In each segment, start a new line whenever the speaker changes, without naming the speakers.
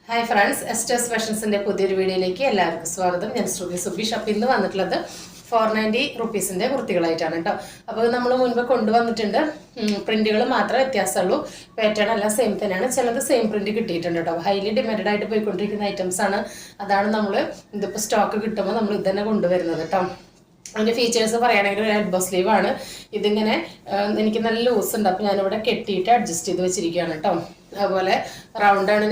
Hi friends, എസ്റ്റേഴ്സ് ഫാഷൻസിൻ്റെ പുതിയൊരു വീഡിയോയിലേക്ക് എല്ലാവർക്കും സ്വാഗതം. ഞാൻ ശ്രുതി സുബീഷ്. അപ്പോൾ ഇന്ന് വന്നിട്ടുള്ളത് 490 റുപ്പീസിൻ്റെ കുർത്തികളായിട്ടാണ് കേട്ടോ. അപ്പോൾ നമ്മൾ മുൻപ് കൊണ്ടുവന്നിട്ടുണ്ട്. പ്രിൻറ്റുകൾ മാത്രമേ വ്യത്യാസമുള്ളൂ, പാറ്റേൺ എല്ലാം സെയിം തന്നെയാണ്. ചിലത് സെയിം പ്രിൻറ്റ് കിട്ടിയിട്ടുണ്ട് കേട്ടോ. ഹൈലി ഡിമാൻഡ് ആയിട്ട് പോയിക്കൊണ്ടിരിക്കുന്ന ഐറ്റംസ് ആണ്. അതാണ് നമ്മൾ ഇതിപ്പോൾ സ്റ്റോക്ക് കിട്ടുമ്പോൾ നമ്മൾ ഇത് തന്നെ കൊണ്ടുവരുന്നത് കേട്ടോ. അതിൻ്റെ ഫീച്ചേഴ്സ് പറയുകയാണെങ്കിൽ ഒരു എൽബോ സ്ലീവ് ആണ്. ഇതിങ്ങനെ എനിക്ക് നല്ല ലൂസ് ഉണ്ട്, അപ്പോൾ ഞാനിവിടെ കെട്ടിയിട്ട് അഡ്ജസ്റ്റ് ചെയ്ത് വെച്ചിരിക്കുകയാണ് കേട്ടോ. അതുപോലെ റൗണ്ടാണ്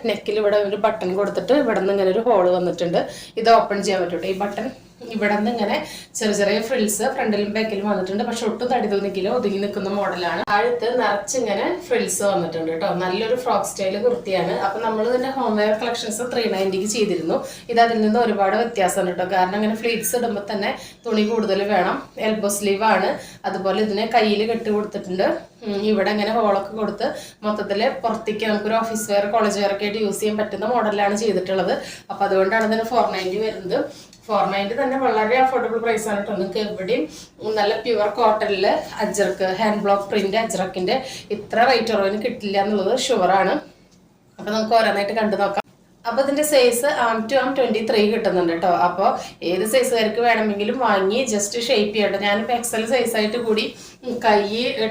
നെക്കിൽ ഇവിടെ ഒരു ബട്ടൺ കൊടുത്തിട്ട് ഇവിടെ നിന്ന് ഇങ്ങനെ ഒരു ഹോള് വന്നിട്ടുണ്ട്. ഇത് ഓപ്പൺ ചെയ്യാൻ പറ്റൂട്ടോ. ഈ ബട്ടൺ ഇവിടെ നിന്ന് ഇങ്ങനെ ചെറിയ ചെറിയ ഫ്രിൽസ് ഫ്രണ്ടിലും ബാക്കിലും വന്നിട്ടുണ്ട്. പക്ഷെ ഒട്ടും തടി തോന്നിക്കില്ല, ഒതുങ്ങി നിൽക്കുന്ന മോഡലാണ്. താഴത്ത് നിറച്ചിങ്ങനെ ഫ്രിൽസ് വന്നിട്ടുണ്ട് കേട്ടോ. നല്ലൊരു ഫ്രോക്ക് സ്റ്റൈല് കുർത്തിയാണ്. അപ്പൊ നമ്മൾ ഇതിന്റെ ഹോം വെയർ കളക്ഷൻസ് 390 ചെയ്തിരുന്നു. ഇത് അതിൽ നിന്ന് ഒരുപാട് വ്യത്യാസമാണ് കേട്ടോ. കാരണം ഇങ്ങനെ ഫ്ലീറ്റ്സ് ഇടുമ്പോൾ തന്നെ തുണി കൂടുതൽ വേണം. എൽബോ സ്ലീവ് ആണ്. അതുപോലെ ഇതിനെ കയ്യിൽ കെട്ടി കൊടുത്തിട്ടുണ്ട്. ഇവിടെ ഇങ്ങനെ ഹോളൊക്കെ കൊടുത്ത് മൊത്തത്തിൽ പുറത്തേക്ക് നമുക്കൊരു ഓഫീസ് വെയർ കോളേജ് വെയർ ഒക്കെ ആയിട്ട് യൂസ് ചെയ്യാൻ പറ്റുന്ന മോഡലാണ് ചെയ്തിട്ടുള്ളത്. അപ്പൊ അതുകൊണ്ടാണ് ഇതിന് 490 വരുന്നത്. 490 തന്നെ വളരെ അഫോർഡബിൾ പ്രൈസ് ആണ് കേട്ടോ. നിങ്ങൾക്ക് എവിടെയും നല്ല pure കോട്ടണില് Ajrakh hand block print അജ്രക്കിന്റെ ഇത്ര റേറ്റ് കുറവിന് കിട്ടില്ല എന്നുള്ളത് ഷുവറാണ്. അപ്പൊ നമുക്ക് ഓരോന്നായിട്ട് കണ്ടു നോക്കാം. അപ്പൊ ഇതിന്റെ സൈസ് ആം ടു ആം 23 കിട്ടുന്നുണ്ട് കേട്ടോ. അപ്പോൾ ഏത് സൈസുകാർക്ക് വേണമെങ്കിലും വാങ്ങി ജസ്റ്റ് ഷേപ്പ് ചെയ്യട്ടോ. ഞാനിപ്പോൾ എക്സൽ സൈസായിട്ട് കൂടി കൈ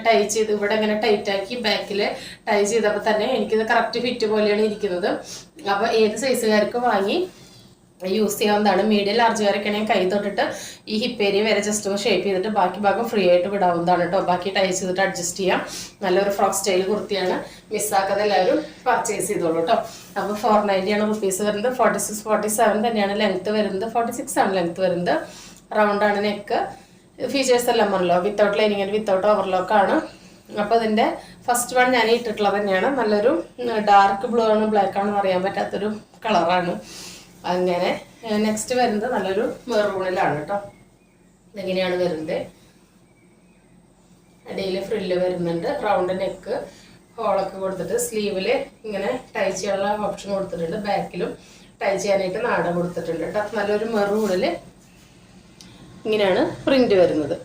ടൈ ചെയ്ത് ഇവിടെ ഇങ്ങനെ ടൈറ്റ് ആക്കി ബാക്കിൽ ടൈ ചെയ്തപ്പോൾ തന്നെ എനിക്കിത് കറക്റ്റ് ഫിറ്റ് പോലെയാണ് ഇരിക്കുന്നത്. അപ്പോൾ ഏത് സൈസുകാർക്ക് വാങ്ങി യൂസ് ചെയ്യാവുന്നതാണ്. മീഡിയം ലാർജുകാരൊക്കെ ആണെങ്കിൽ കൈ തൊട്ടിട്ട് ഈ ഹിപ്പ് ഏരിയ വരെ ജസ്റ്റ് ഒന്ന് ഷേപ്പ് ചെയ്തിട്ട് ബാക്കി ഭാഗം ഫ്രീ ആയിട്ട് വിടാവുന്നതാണ് കേട്ടോ. ബാക്കി ടൈ ചെയ്തിട്ട് അഡ്ജസ്റ്റ് ചെയ്യാം. നല്ലൊരു ഫ്രോക്ക് സ്റ്റൈൽ കുർത്തിയാണ്. മിസ്സാക്കാതെ എല്ലാവരും പർച്ചേസ് ചെയ്തോളൂ കേട്ടോ. അപ്പോൾ 490 ആണ് റുപ്പീസ് വരുന്നത്. 46, 47 തന്നെയാണ് ലെങ്ത്ത് വരുന്നത്. 46 ആണ് ലെങ്ത്ത് വരുന്നത്. റൗണ്ടാണ് നെക്ക്. ഫീച്ചേഴ്സ് എല്ലാം പറഞ്ഞല്ലോ. Without lining and without overlock ആണ്. അപ്പോൾ ഇതിൻ്റെ ഫസ്റ്റ് വൺ ഞാൻ ഇട്ടിട്ടുള്ളത് തന്നെയാണ്. നല്ലൊരു ഡാർക്ക് ബ്ലൂ ആണ്, ബ്ലാക്ക് ആണെന്ന് അറിയാൻ പറ്റാത്തൊരു കളറാണ്. അങ്ങനെ നെക്സ്റ്റ് വരുന്നത് നല്ലൊരു മെറൂണിലാണ് കേട്ടോ. ഇതെങ്ങനെയാണ് വരുന്നത്. ഇടയിൽ ഫ്രില്ല് വരുന്നുണ്ട്. റൗണ്ട് നെക്ക് ഹോളൊക്കെ കൊടുത്തിട്ട് സ്ലീവിൽ ഇങ്ങനെ ടൈ ചെയ്യാനുള്ള ഓപ്ഷൻ കൊടുത്തിട്ടുണ്ട്. ബാക്കിലും ടൈ ചെയ്യാനായിട്ട് നാട കൊടുത്തിട്ടുണ്ട് കേട്ടോ. നല്ലൊരു മെറൂണിൽ ഇങ്ങനെയാണ് പ്രിന്റ് വരുന്നത്.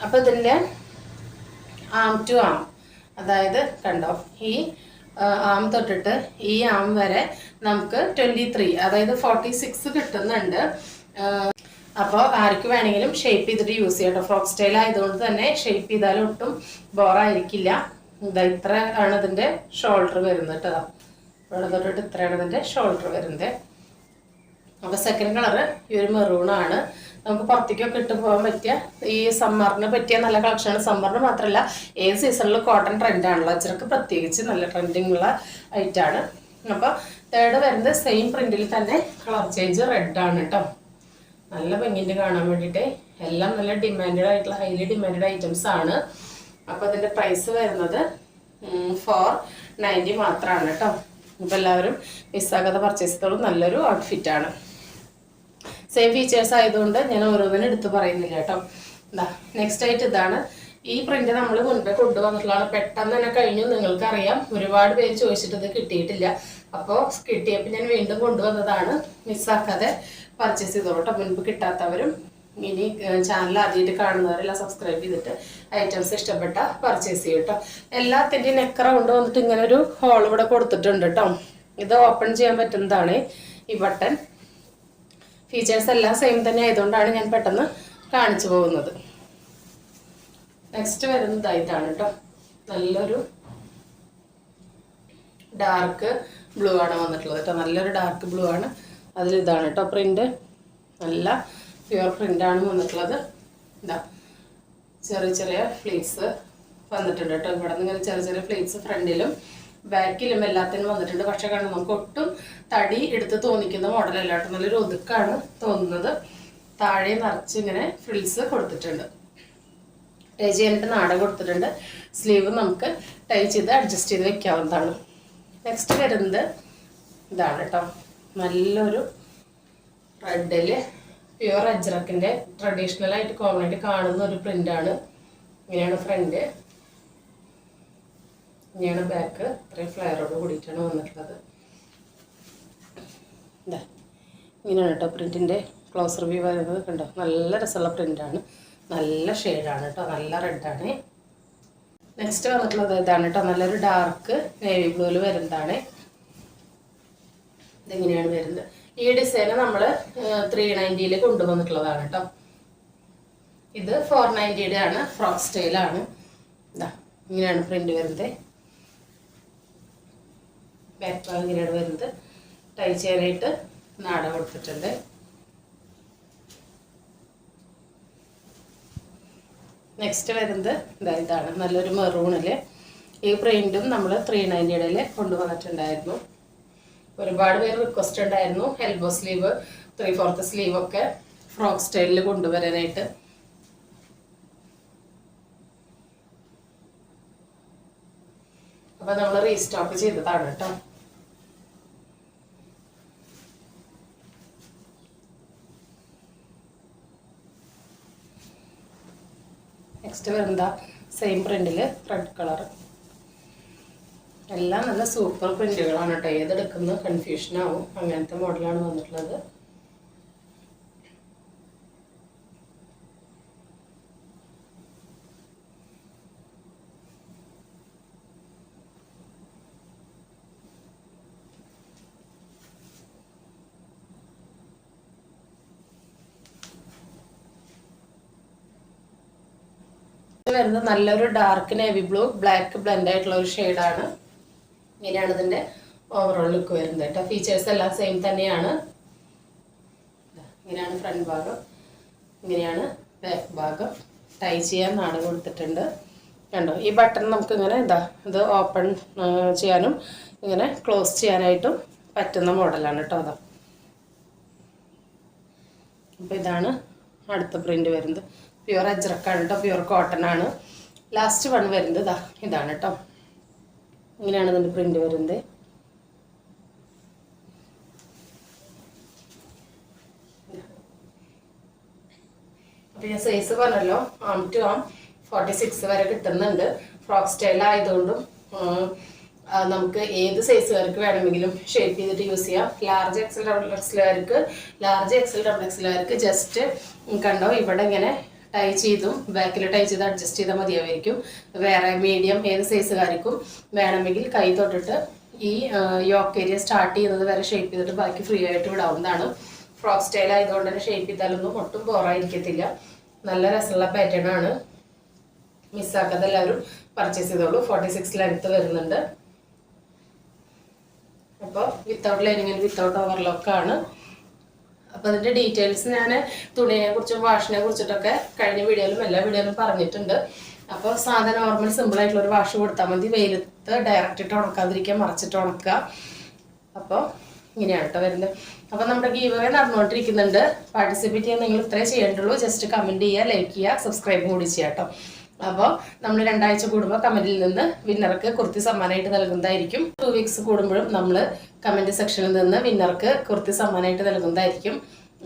അപ്പോൾ ഇതിൻ്റെ ആം ടു ആം, അതായത് കണ്ടോ, ഈ ആം തൊട്ടിട്ട് ഈ ആം വരെ നമുക്ക് 23, അതായത് 46 കിട്ടുന്നുണ്ട്. അപ്പോൾ ആർക്ക് വേണമെങ്കിലും ഷേപ്പ് ചെയ്തിട്ട് യൂസ് ചെയ്യാം കേട്ടോ. ഫ്രോക്ക് സ്റ്റൈൽ ആയതുകൊണ്ട് തന്നെ ഷേപ്പ് ചെയ്താലും ഒട്ടും ബോറായിരിക്കില്ല. ഇത്ര ആണ് ഇതിൻ്റെ ഷോൾഡർ വരുന്നത് കേട്ടോ. ഇവിടെ തൊട്ടിട്ട് ഇത്രയാണ് ഇതിൻ്റെ ഷോൾഡർ വരുന്നത്. അപ്പോൾ സെക്കൻഡ് കളറ് ഈ ഒരു മെറൂണാണ്. നമുക്ക് പുറത്തേക്കൊക്കെ ഇട്ട് പോകാൻ പറ്റിയ ഈ സമ്മറിന് പറ്റിയ നല്ല കളക്ഷനാണ്. സമ്മറിന് മാത്രമല്ല ഏത് സീസണിലും കോട്ടൺ ട്രെൻഡാണല്ലോ. അച്ചറക്ക് പ്രത്യേകിച്ച് നല്ല ട്രെൻഡിങ് ഉള്ള ഐറ്റാണ്. അപ്പോൾ തേർഡ് വരുന്നത് സെയിം പ്രിന്റിൽ തന്നെ കളർ ചേഞ്ച് റെഡ് ആണ് കേട്ടോ. നല്ല ഭംഗിൻ്റെ കാണാൻ വേണ്ടിയിട്ട്. എല്ലാം നല്ല ഡിമാൻഡഡ് ആയിട്ടുള്ള ഹൈലി ഡിമാൻഡഡ് ഐറ്റംസ് ആണ്. അപ്പോൾ അതിൻ്റെ പ്രൈസ് വരുന്നത് 490 മാത്രമാണ് കേട്ടോ. അപ്പോൾ എല്ലാവരും മിസ്സാക്കാതെ പർച്ചേസ് ചെയ്തോളൂ. നല്ലൊരു ഔട്ട്ഫിറ്റാണ്. സെയിം ഫീച്ചേഴ്സ് ആയതുകൊണ്ട് ഞാൻ ഓരോന്നിനും എടുത്ത് പറയുന്നില്ല കേട്ടോ. എന്താ നെക്സ്റ്റ് ആയിട്ട് ഇതാണ്. ഈ പ്രിന്റ് നമ്മൾ മുൻപേ കൊണ്ടുവന്നിട്ടുള്ളതാണ്. പെട്ടെന്ന് തന്നെ കഴിഞ്ഞു. നിങ്ങൾക്കറിയാം, ഒരുപാട് പേര് ചോദിച്ചിട്ട് ഇത് കിട്ടിയിട്ടില്ല. അപ്പോൾ കിട്ടിയപ്പോൾ ഞാൻ വീണ്ടും കൊണ്ടുവന്നതാണ്. മിസ്സാക്കാതെ പർച്ചേസ് ചെയ്തോളൂ കേട്ടോ. മുൻപ് കിട്ടാത്തവരും ഇനി ചാനൽ ആദ്യമായിട്ട് കാണുന്നവരെല്ലാം സബ്സ്ക്രൈബ് ചെയ്തിട്ട് ഐറ്റംസ് ഇഷ്ടപ്പെട്ട പർച്ചേസ് ചെയ്യും കേട്ടോ. എല്ലാത്തിൻ്റെയും നെക്ക് റൗണ്ട് വന്നിട്ട് ഇങ്ങനെ ഒരു ഹോൾ ഇവിടെ കൊടുത്തിട്ടുണ്ട് കേട്ടോ. ഇത് ഓപ്പൺ ചെയ്യാൻ പറ്റുന്നതാണ് ഈ ബട്ടൺ. ഫീച്ചേഴ്സ് എല്ലാം സെയിം തന്നെ ആയതുകൊണ്ടാണ് ഞാൻ പെട്ടെന്ന് കാണിച്ചു പോകുന്നത്. നെക്സ്റ്റ് വരുന്നത് ഇതാണ് കേട്ടോ. നല്ലൊരു ഡാർക്ക് ബ്ലൂ ആണ് വന്നിട്ടുള്ളത് കേട്ടോ. നല്ലൊരു ഡാർക്ക് ബ്ലൂ ആണ്. അതിലിതാണ് കേട്ടോ പ്രിന്റ്. നല്ല പ്യുവർ പ്രിന്റാണ് വന്നിട്ടുള്ളത്. ഇതാ ചെറിയ ചെറിയ ഫ്ലീറ്റ്സ് വന്നിട്ടുണ്ട് കേട്ടോ. ഇവിടെ നിന്ന് ഇങ്ങനെ ചെറിയ ചെറിയ ഫ്ലീറ്റ്സ് ഫ്രണ്ടിലും ബാക്കിലും എല്ലാത്തിനും വന്നിട്ടുണ്ട്. പക്ഷെ കാരണം നമുക്ക് ഒട്ടും തടി എടുത്ത് തോന്നിക്കുന്ന മോഡലല്ല കേട്ടോ. നല്ലൊരു ഒതുക്കാണ് തോന്നുന്നത്. താഴെ നിറച്ച് ഇങ്ങനെ ഫ്രിൽസ് കൊടുത്തിട്ടുണ്ട്. ടൈ ചെയ്യാനായിട്ട് നാട കൊടുത്തിട്ടുണ്ട്. സ്ലീവ് നമുക്ക് ടൈ ചെയ്ത് അഡ്ജസ്റ്റ് ചെയ്ത് വെക്കാവുന്നതാണ്. നെക്സ്റ്റ് വരുന്നത് ഇതാണ് കേട്ടോ. നല്ലൊരു റെഡില് പ്യുവർ അജ്രക്കിൻ്റെ ട്രഡീഷണൽ ആയിട്ട് കോമൺ ആയിട്ട് കാണുന്ന ഒരു പ്രിന്റാണ്. ഇങ്ങനെയാണ് ഫ്രണ്ട്, ഇങ്ങനെയാണ് ബാക്ക്. ഇത്രയും ഫ്ലയറോട് കൂടിയിട്ടാണ് വന്നിട്ടുള്ളത്. ഇതാ ഇങ്ങനെയാണ് കേട്ടോ പ്രിന്റിൻ്റെ ക്ലോസ് റിവ്യൂ വരുന്നത്. കണ്ടോ, നല്ല രസമുള്ള പ്രിന്റാണ്. നല്ല ഷെയ്ഡാണ് കേട്ടോ. നല്ല റെഡാണ്. നെക്സ്റ്റ് വന്നിട്ടുള്ളത് ഇതാണ് കേട്ടോ. നല്ലൊരു ഡാർക്ക് നേവി ബ്ലൂവിൽ വരുന്നതാണ്. ഇതിങ്ങനെയാണ് വരുന്നത്. ഈ ഡിസൈൻ നമ്മൾ 390 കൊണ്ടുവന്നിട്ടുള്ളതാണ് കേട്ടോ. ഇത് 490 ആണ്, ഫ്രോക്ക് സ്റ്റൈലാണ്. ഇതാ ഇങ്ങനെയാണ് പ്രിന്റ് വരുന്നത്. ബാക്ക് ഭാഗം ഇങ്ങനെയാണ് വരുന്നത്. ടൈ ചെയ്യാനായിട്ട് നാട കൊടുത്തിട്ടുണ്ട്. നെക്സ്റ്റ് വരുന്നത് ഇതാണ് നല്ലൊരു മെറൂണിൽ. ഈ പ്രിന്റും നമ്മൾ 390 കൊണ്ടുവന്നിട്ടുണ്ടായിരുന്നു. ഒരുപാട് പേര് റിക്വസ്റ്റ് ഉണ്ടായിരുന്നു എൽബോ സ്ലീവ് 3/4 സ്ലീവ് ഒക്കെ ഫ്രോക്ക് സ്റ്റൈലിൽ കൊണ്ടുവരാനായിട്ട്. അപ്പൊ നമ്മൾ റീസ്റ്റോക്ക് ചെയ്തതാണ് കേട്ടോ. നെക്സ്റ്റ് വരുന്ന സെയിം പ്രിന്റിൽ റെഡ് കളർ. എല്ലാം നല്ല സൂപ്പർ പ്രിന്റുകളാണ് കേട്ടോ. ഏതെടുക്കുന്നത് കൺഫ്യൂഷൻ ആവും, അങ്ങനത്തെ മോഡലാണ് വന്നിട്ടുള്ളത്. വരുന്നത് നല്ലൊരു dark navy blue black blend ആയിട്ടുള്ള ഒരു ഷെയ്ഡാണ്. ഇങ്ങനെയാണ് ഇതിന്റെ ഓവറോൾ ലുക്ക് വരുന്നത് കേട്ടോ. ഫീച്ചേഴ്സ് എല്ലാം സെയിം തന്നെയാണ്. ഇങ്ങനെയാണ് ഫ്രണ്ട് ഭാഗം, ഇങ്ങനെയാണ് ബാക്ക് ഭാഗം. ടൈ ചെയ്യാൻ നാട് കൊടുത്തിട്ടുണ്ട് കണ്ടോ. ഈ ബട്ടൺ നമുക്ക് ഇങ്ങനെ ഇത് ഓപ്പൺ ചെയ്യാനും ഇങ്ങനെ ക്ലോസ് ചെയ്യാനായിട്ടും പറ്റുന്ന മോഡലാണ് കേട്ടോ. അതാ അപ്പോൾ ഇതാണ് അടുത്ത പ്രിന്റ് വരുന്നത്. പ്യുവർ അജ്രക്കാണ് കേട്ടോ, പ്യുവർ കോട്ടൺ ആണ്. ലാസ്റ്റ് വൺ വരുന്നത് ഇതാണ് കേട്ടോ. ഇങ്ങനെയാണ് ഇതിൻ്റെ പ്രിന്റ് വരുന്നത്. അപ്പോൾ ഞാൻ സൈസ് പറഞ്ഞല്ലോ, ആം ടു ആം 46 വരെ കിട്ടുന്നുണ്ട്. ഫ്രോക്ക് സ്റ്റൈൽ ആയതുകൊണ്ടും നമുക്ക് ഏത് സൈസുകാർക്ക് വേണമെങ്കിലും ഷേപ്പ് ചെയ്തിട്ട് യൂസ് ചെയ്യാം. ലാർജ് എക്സൽ ഡബിൾ എക്സലുകാർക്ക് ജസ്റ്റ് കണ്ടോ ഇവിടെ ഇങ്ങനെ ടൈ ചെയ്തും ബാക്കിൽ ടൈ ചെയ്ത് അഡ്ജസ്റ്റ് ചെയ്താൽ മതിയായിരിക്കും. വേറെ മീഡിയം ഏത് സൈസുകാർക്കും വേണമെങ്കിൽ കൈ തൊട്ടിട്ട് ഈ യോക്ക് ഏരിയ സ്റ്റാർട്ട് ചെയ്യുന്നത് വരെ ഷേപ്പ് ചെയ്തിട്ട് ബാക്കി ഫ്രീ ആയിട്ട് വിടാവുന്നതാണ്. ഫ്രോക്ക് സ്റ്റൈൽ ആയതുകൊണ്ട് തന്നെ ഷേപ്പ് ചെയ്താലൊന്നും ഒട്ടും ബോറായിരിക്കത്തില്ല. നല്ല രസമുള്ള പാറ്റേൺ ആണ്. മിസ്സാക്കാതെ എല്ലാവരും പർച്ചേസ് ചെയ്തോളൂ. 46 ലെങ്ത് വരുന്നുണ്ട്. അപ്പോൾ വിത്തൗട്ട് ലൈനിങ് വിത്തൗട്ട് ഓവർലോക്കാണ്. അപ്പോൾ അതിൻ്റെ ഡീറ്റെയിൽസ് ഞാൻ തുണിയെ കുറിച്ചും വാഷിനെ കുറിച്ചിട്ടൊക്കെ കഴിഞ്ഞ വീഡിയോയിലും എല്ലാ വീഡിയോയിലും പറഞ്ഞിട്ടുണ്ട്. അപ്പോൾ സാധാരണ നോർമൽ സിമ്പിൾ ആയിട്ടുള്ള ഒരു വാഷ് കൊടുത്താൽ മതി. വെയിലത്ത് ഡയറക്റ്റ് ഇട്ട് ഉണക്കാതിരിക്കുക, മറച്ചിട്ട് ഉണക്കുക. അപ്പോൾ ഇങ്ങനെയാണ് കേട്ടോ വരുന്നത്. അപ്പോൾ നമ്മുടെ ഗീവ് അവേ നടന്നുകൊണ്ടിരിക്കുന്നുണ്ട്. പാർട്ടിസിപ്പേറ്റ് ചെയ്യാൻ നിങ്ങൾ ഇത്രേ ചെയ്യേണ്ടുള്ളൂ. ജസ്റ്റ് കമൻറ്റ് ചെയ്യുക, ലൈക്ക് ചെയ്യുക, സബ്സ്ക്രൈബും കൂടി ചെയ്യുക കേട്ടോ. അപ്പോൾ നമ്മൾ 2 ആഴ്ച കൂടുമ്പോൾ കമൻറ്റിൽ നിന്ന് വിന്നർക്ക് കുർത്തി സമ്മാനമായിട്ട് നൽകുന്നതായിരിക്കും. 2 വീക്സ് കൂടുമ്പോഴും നമ്മൾ കമൻറ്റ് സെക്ഷനിൽ നിന്ന് വിന്നർക്ക് കുർത്തി സമ്മാനമായിട്ട് നൽകുന്നതായിരിക്കും.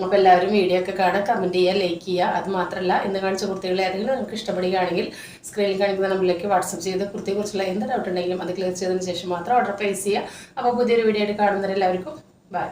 അപ്പോൾ എല്ലാവരും വീഡിയോ ഒക്കെ കാണാൻ, കമൻറ്റ് ചെയ്യുക, ലൈക്ക് ചെയ്യുക. അത് മാത്രമല്ല ഇന്ന് കാണിച്ച കുർത്തികൾ ഏതെങ്കിലും നിങ്ങൾക്ക് ഇഷ്ടപ്പെടുകയാണെങ്കിൽ സ്ക്രീനിൽ കാണിക്കുന്ന നമ്പറിലേക്ക് വാട്സപ്പ് ചെയ്ത് കുറിച്ചുള്ള എന്ത് ഡൗട്ട് ഉണ്ടെങ്കിലും അത് ക്ലിയർ ചെയ്തതിന് ശേഷം മാത്രം ഓർഡർ പ്ലേസ് ചെയ്യുക. അപ്പോൾ പുതിയൊരു വീഡിയോ ആയിട്ട് കാണുന്നവരെല്ലാവർക്കും ബൈ.